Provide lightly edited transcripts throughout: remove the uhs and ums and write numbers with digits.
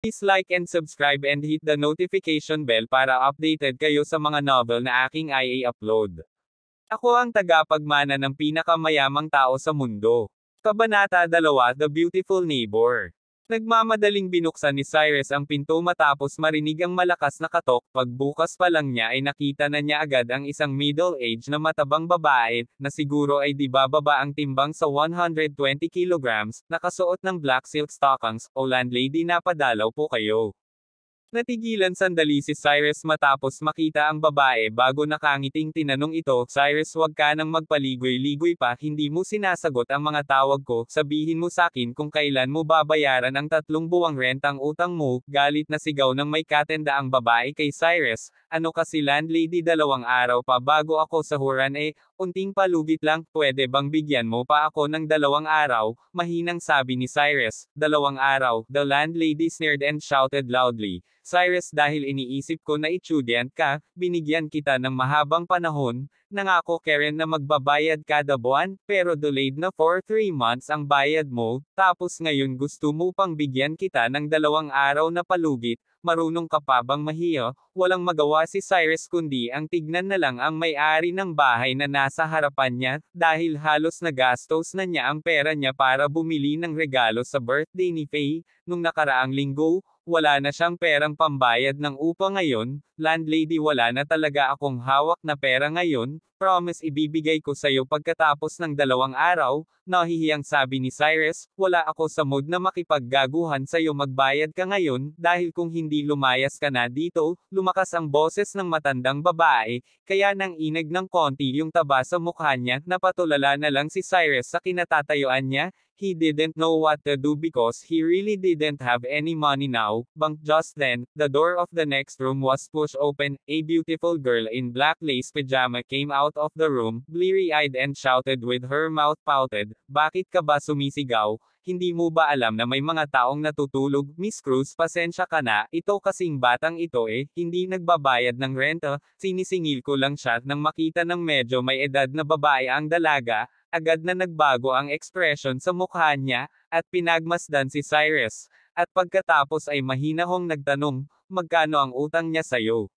Please like and subscribe and hit the notification bell para updated kayo sa mga novel na aking i-upload. Ako ang tagapagmana ng pinakamayamang tao sa mundo. Kabanata 2, The Beautiful Neighbor. Nagmamadaling binuksan ni Cyrus ang pinto matapos marinig ang malakas na katok. Pagbukas pa lang niya ay nakita na niya agad ang isang middle-aged na matabang babae, na siguro ay di bababa ang timbang sa 120 kilograms, nakasuot ng black silk stockings. "O landlady, napadalaw po kayo." Natigilan sandali si Cyrus matapos makita ang babae bago nakangiting tinanong ito. "Cyrus, wag ka nang magpaligoy-ligoy pa, hindi mo sinasagot ang mga tawag ko, sabihin mo sakin kung kailan mo babayaran ang 3 buwang rentang utang mo." Galit na sigaw ng may katenda ang babae kay Cyrus. "Ano kasi landlady, 2 araw pa bago ako sahuran unting palugit lang, pwede bang bigyan mo pa ako ng 2 araw?" Mahinang sabi ni Cyrus. "2 araw?" The landlady sneered and shouted loudly. "Cyrus, dahil iniisip ko na estudyant ka, binigyan kita ng mahabang panahon, nangako Karen na magbabayad kada buwan, pero delayed na for 3 months ang bayad mo, tapos ngayon gusto mo pang bigyan kita ng 2 araw na palugit, marunong ka pa bang mahiya?" Walang magawa si Cyrus kundi ang tignan na lang ang may-ari ng bahay na nasa harapan niya, dahil halos nagastos na niya ang pera niya para bumili ng regalo sa birthday ni Faye. Nung nakaraang linggo, wala na siyang perang pambayad ng upa ngayon. "Landlady, wala na talaga akong hawak na pera ngayon, promise ibibigay ko sa'yo pagkatapos ng 2 araw, nahihiyang sabi ni Cyrus. "Wala ako sa mood na makipaggaguhan sa'yo, magbayad ka ngayon, dahil kung hindi lumayas ka na dito." Lumakas ang boses ng matandang babae, kaya nang inag ng konti yung taba sa mukha niya, napatulala na lang si Cyrus sa kinatatayuan niya. He didn't know what to do because he really didn't have any money now. Just then, the door of the next room was pushed open. A beautiful girl in black lace pajama came out of the room, bleary-eyed and shouted with her mouth pouted, "Bakit ka ba sumisigaw? Hindi mo ba alam na may mga taong natutulog?" "Miss Cruz, pasensya ka na, ito kasing batang ito hindi nagbabayad ng renta, sinisingil ko lang siya." Nang makita ng medyo may edad na babae ang dalaga, agad na nagbago ang ekspresyon sa mukha niya, at pinagmasdan si Cyrus. At pagkatapos ay mahinahong nagtanong, "Magkano ang utang niya sa'yo?"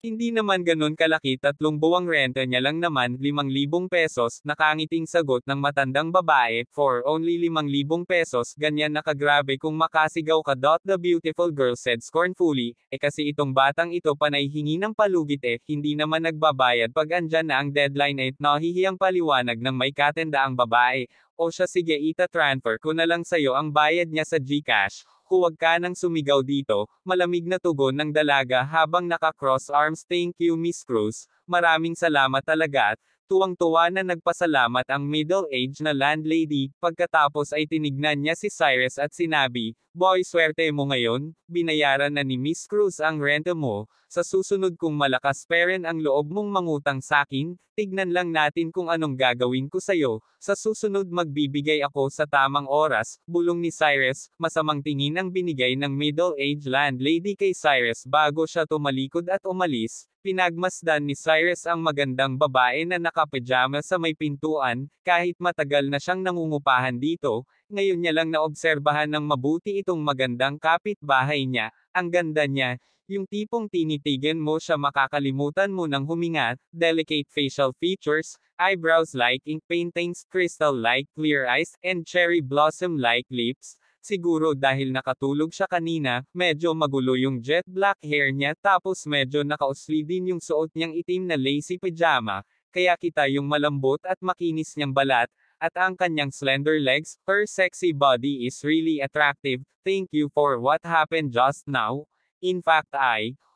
"Hindi naman ganun kalaki, 3 buwang renta niya lang naman, 5,000 pesos, nakangiting sagot ng matandang babae. "For only 5,000 pesos, ganyan nakagrabe kung makasigaw ka." The beautiful girl said scornfully, kasi itong batang ito panay hingi ng palugit hindi naman nagbabayad pag andyan na ang deadline." Nahihiyang paliwanag ng may katenda ang babae. "O siya, sige, ita-transfer ko na lang sa'yo ang bayad niya sa GCash. Huwag ka nang sumigaw dito." Malamig na tugon ng dalaga habang naka-cross arms. "Thank you, Miss Cruz. Maraming salamat talaga." At tuwang-tuwa na nagpasalamat ang middle-aged na landlady. Pagkatapos ay tinignan niya si Cyrus at sinabi, "Boy, swerte mo ngayon, binayaran na ni Miss Cruz ang renta mo. Sa susunod kung malakas pa rin ang loob mong mangutang sakin, tignan lang natin kung anong gagawin ko sa'yo. Sa susunod magbibigay ako sa tamang oras." Bulong ni Cyrus. Masamang tingin ang binigay ng middle-aged landlady kay Cyrus bago siya tumalikod at umalis. Pinagmasdan ni Cyrus ang magandang babae na nakapajama sa may pintuan. Kahit matagal na siyang nangungupahan dito, ngayon niya lang naobserbahan ng mabuti itong magandang kapitbahay niya. Ang ganda niya, yung tipong tinitigan mo siya makakalimutan mo ng huminga. Delicate facial features, eyebrows like ink paintings, crystal-like clear eyes, and cherry blossom-like lips. Siguro dahil nakatulog siya kanina, medyo magulo yung jet black hair niya, tapos medyo nakausli din yung suot niyang itim na lacy pajama, kaya kita yung malambot at makinis niyang balat, at ang kanyang slender legs. Her sexy body is really attractive. "Thank you for what happened just now. In fact,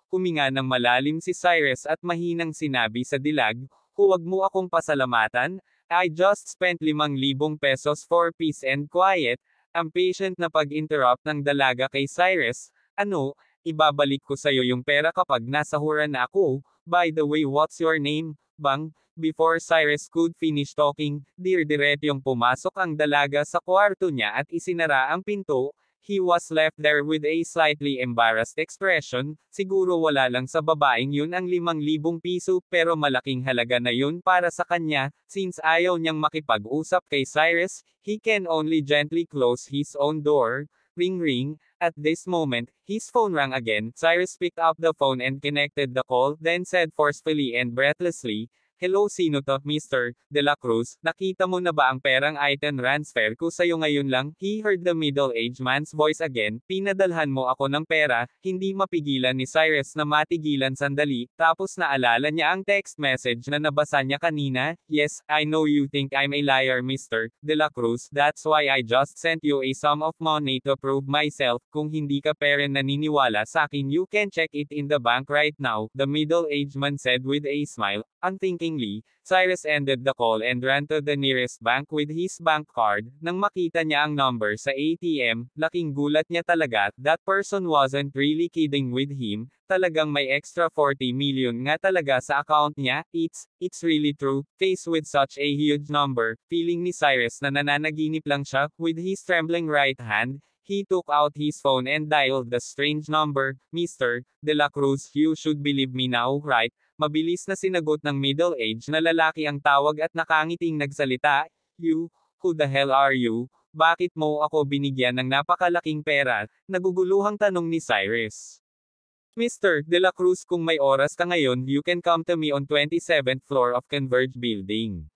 huminga ng malalim si Cyrus at mahinang sinabi sa dilag, "Huwag mo akong pasalamatan. I just spent 5,000 pesos for peace and quiet." Ang patient na pag-interrupt ng dalaga kay Cyrus. "Ano, ibabalik ko sa'yo yung pera kapag nasahuran na ako. By the way, what's your name?" Bang! Before Cyrus could finish talking, diretsyong pumasok ang dalaga sa kwarto niya at isinara ang pinto. He was left there with a slightly embarrassed expression. Siguro wala lang sa babaeng yun ang 5,000 piso, pero malaking halaga na yun para sa kanya. Since ayaw niyang makipag-usap kay Cyrus, he can only gently close his own door. Ring ring. At this moment, his phone rang again. Cyrus picked up the phone and connected the call, then said forcefully and breathlessly, "Hello, sino to, Mr. De La Cruz? Nakita mo na ba ang perang item transfer ko sa'yo ngayon lang?" He heard the middle-aged man's voice again. "Pinadalhan mo ako ng pera." Hindi mapigilan ni Cyrus na matigilan sandali, tapos naalala niya ang text message na nabasa niya kanina. "Yes, I know you think I'm a liar, Mr. De La Cruz. That's why I just sent you a sum of money to prove myself. Kung hindi ka pa rin naniniwala sa akin, you can check it in the bank right now," the middle-aged man said with a smile. Unthinkingly, Cyrus ended the call and ran to the nearest bank with his bank card. Nang makita niya ang number sa ATM, laking gulat niya talaga. That person wasn't really kidding with him. Talagang may extra 40 million nga talaga sa account niya. It's really true. Faced with such a huge number, feeling ni Cyrus na nananaginip lang siya. With his trembling right hand, he took out his phone and dialed the strange number. "Mr. De La Cruz, you should believe me now, right?" Mabilis na sinagot ng middle-aged na lalaki ang tawag at nakangiting nagsalita. "You? Who the hell are you? Bakit mo ako binigyan ng napakalaking pera?" Naguguluhang tanong ni Cyrus. "Mr. De La Cruz, kung may oras ka ngayon, you can come to me on 27th floor of Converge Building.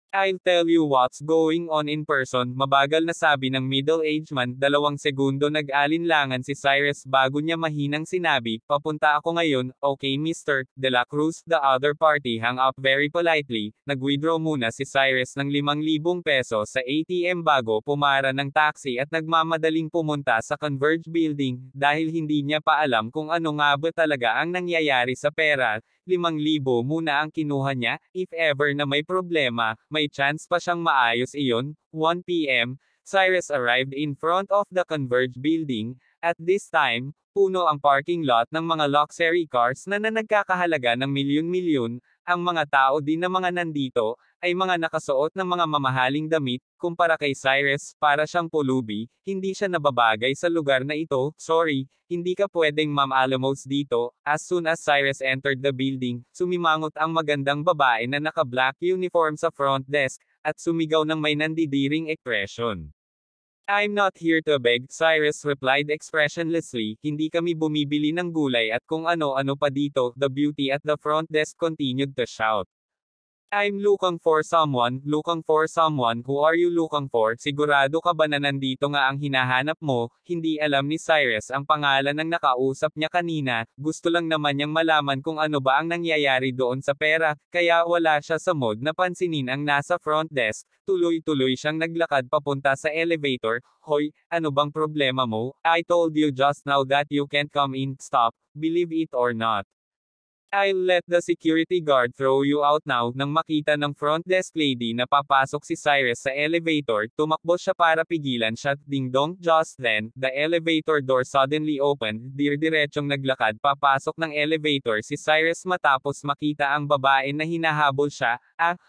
I'll tell you what's going on in person," mabagal na sabi ng middle-aged man. 2 segundo nag-alinlangan si Cyrus bago niya mahinang sinabi, "Papunta ako ngayon." "Okay, Mr. De La Cruz." The other party hung up very politely. Nag-withdraw muna si Cyrus ng 5,000 pesos sa ATM bago pumara ng taxi at nagmamadaling pumunta sa Converge Building, dahil hindi niya pa alam kung ano nga ba talaga ang nangyayari sa pera. 5,000 muna ang kinuha niya. If ever na may problema, may chance pa siyang maayos iyon. 1 p.m., Cyrus arrived in front of the Converge Building. At this time, puno ang parking lot ng mga luxury cars na nagkakahalaga ng milyon-milyon. Ang mga tao din na mga nandito, ay mga nakasuot ng mga mamahaling damit. Kumpara kay Cyrus, para siyang pulubi. Hindi siya nababagay sa lugar na ito. "Sorry, hindi ka pwedeng ma'am-alamos dito." As soon as Cyrus entered the building, sumimangot ang magandang babae na naka-black uniform sa front desk, at sumigaw ng may nandidiring expression. "I'm not here to beg," Cyrus replied expressionlessly. "Hindi kami bumibili ng gulay at kung ano-ano pa dito." The beauty at the front desk continued to shout. "I'm looking for someone. Looking for someone. Who are you looking for? Sigurado ka ba na nandito nga ang hinahanap mo?" Hindi alam ni Cyrus ang pangalan ng nakausap niya kanina. Gusto lang naman niyang malaman kung ano ba ang nangyayari doon sa pera, kaya wala siya sa mood na pansinin ang nasa front desk. Tuloy-tuloy siyang naglakad papunta sa elevator. "Hoy, ano bang problema mo? I told you just now that you can't come in. Stop, believe it or not. I'll let the security guard throw you out now." Nang makita ng front desk lady na papasok si Cyrus sa elevator, tumakbo siya para pigilan siya. Ding dong, just then, the elevator door suddenly opened. Dirdiretsong naglakad papasok ng elevator si Cyrus matapos makita ang babae na hinahabol siya.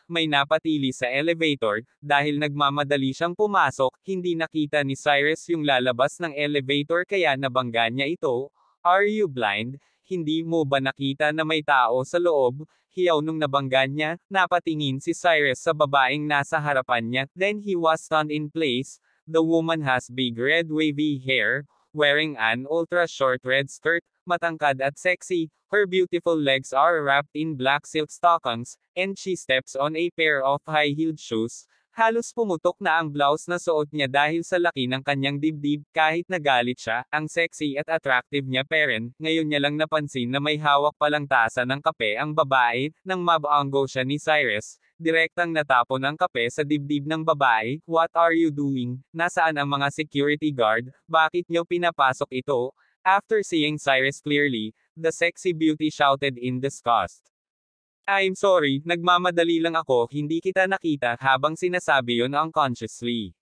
May napatili sa elevator. Dahil nagmamadali siyang pumasok, hindi nakita ni Cyrus yung lalabas ng elevator kaya nabangga niya ito. "Are you blind? Hindi mo ba nakita na may tao sa loob?" Hiyaw nung nabangga niya, napatingin si Cyrus sa babaeng nasa harapan niya, then he was stunned in place. The woman has big red wavy hair, wearing an ultra-short red skirt, matangkad at sexy. Her beautiful legs are wrapped in black silk stockings, and she steps on a pair of high-heeled shoes. Halos pumutok na ang blouse na suot niya dahil sa laki ng kanyang dibdib. Kahit nagalit siya, ang sexy at attractive niya peren, ngayon niya lang napansin na may hawak palang tasa ng kape ang babae. Nang mabaanggo siya ni Cyrus, direktang natapon ang kape sa dibdib ng babae. "What are you doing? Nasaan ang mga security guard? Bakit niyo pinapasok ito?" After seeing Cyrus clearly, the sexy beauty shouted in disgust. "I'm sorry, nagmamadali lang ako, hindi kita nakita," habang sinasabi yon unconsciously.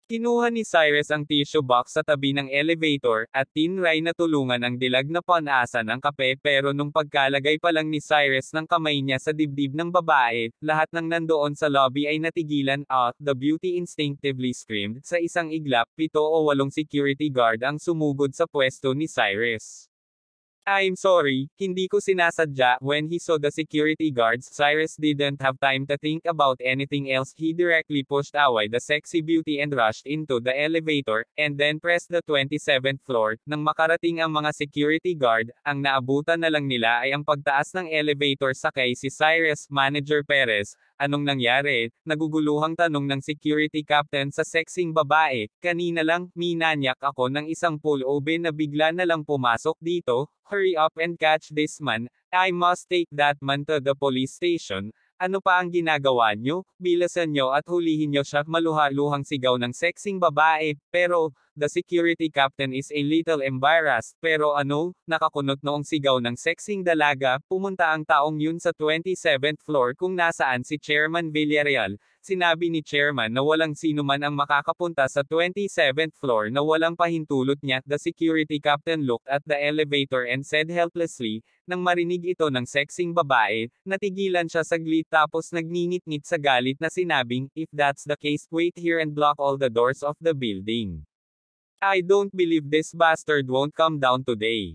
Kinuha ni Cyrus ang tissue box sa tabi ng elevator, at tinry na tulungan ang dilag na panasa ng kape, pero nung pagkalagay pa lang ni Cyrus ng kamay niya sa dibdib ng babae, lahat ng nandoon sa lobby ay natigilan. The beauty instinctively screamed. Sa isang iglap, 7 o 8 security guard ang sumugod sa pwesto ni Cyrus. I'm sorry, hindi ko sinasadya. When he saw the security guards, Cyrus didn't have time to think about anything else. He directly pushed away the sexy beauty and rushed into the elevator, and then pressed the 27th floor. Nang makarating ang mga security guard, ang naabutan na lang nila ay ang pagtaas ng elevator sakay si Cyrus. Manager Perez, anong nangyari? Naguguluhang tanong ng security captain sa sexing babae. Kanina lang, minanyak ako ng isang pullover na bigla na lang pumasok dito. Hurry up and catch this man. I must take that man to the police station. Ano pa ang ginagawa nyo? Bilasan nyo at hulihin nyo siya. Maluha-luhang sigaw ng sexing babae. Pero, the security captain is a little embarrassed. Pero ano, nakakunot noong sigaw ng sexing dalaga. Pumunta ang taong yun sa 27th floor kung nasaan si Chairman Villarreal. Sinabi ni Chairman na walang sino man ang makakapunta sa 27th floor na walang pahintulot niya. The security captain looked at the elevator and said helplessly. Nang marinig ito ng sexing babae, natigilan siya saglit tapos nagngingit-ngit sa galit na sinabing, if that's the case, wait here and block all the doors of the building. I don't believe this bastard won't come down today.